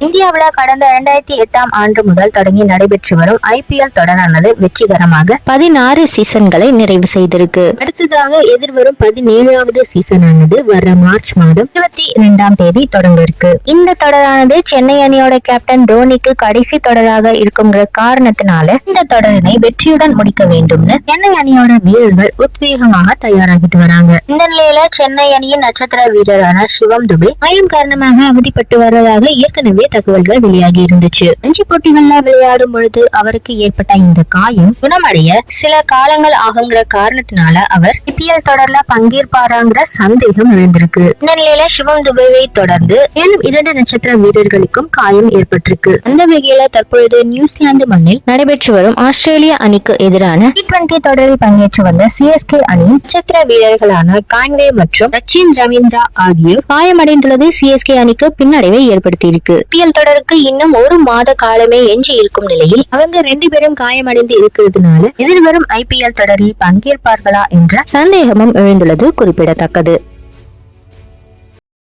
இந்தியாவில் கடந்த 2008ஆம் ஆண்டு முதல் தொடங்கி நடைபெற்று வரும் IPL தொடரானது வெற்றிகரமாக 16 சீசன்களை நிறைவு செய்திருக்கு. அடுத்ததாக எதிர்வரும் 17வது சீசனானது வர மார்ச் மாதம் 22ஆம் தேதி தொடங்க இருக்கு. இந்த தொடரானது சென்னை அணியோட கேப்டன் தோனிக்கு கடைசி தொடராக இருக்குங்கிற காரணத்தினால இந்த தொடரினை வெற்றியுடன் முடிக்க வேண்டும்னு சென்னை அணியோட வீரர்கள் உத்வேகமாக தயாராகிட்டு வராங்க. இந்த நிலையில சென்னை அணியின் நட்சத்திர வீரரான சிவம் துபே காயம் காரணமாக அவதிப்பட்டு வருவதாக ஏற்கனவே தகவல்கள் வெளியாகி இருந்துச்சு. 5 போட்டிகள்ல விளையாடும் பொழுது அவருக்கு ஏற்பட்ட இந்த காயம் குணமடைய சில காலங்கள் ஆகுங்கிற காரணத்தினால அவர் IPL தொடர்ல பங்கேற்பாராங்கிற சந்தேகம் எழுந்திருக்கு. இந்த நிலையில சிவம் துபேவை தொடர்ந்து மேலும் 2 நட்சத்திர வீரர்களுக்கும் காயம் ஏற்பட்டிருக்கு. அந்த வகையில தற்பொழுது நியூசிலாந்து மண்ணில் நடைபெற்று வரும் ஆஸ்திரேலிய அணிக்கு எதிரான T20 தொடரில் பங்கேற்று வந்த CSK அணி நட்சத்திர வீரர்களான கான்வே மற்றும் சச்சின் ரவீந்திரா ஆகியோர் காயமடைந்துள்ளது CSK அணிக்கு பின்னடைவை ஏற்படுத்தியிருக்கு. IPL தொடருக்கு இன்னும் 1 மாத காலமே எஞ்சி இருக்கும் நிலையில் அவங்க 2 பேரும் காயமடைந்து இருக்கிறதுனால எதிர்வரும் IPL தொடரில் பங்கேற்பார்களா என்ற சந்தேகமும் எழுந்துள்ளது குறிப்பிடத்தக்கது.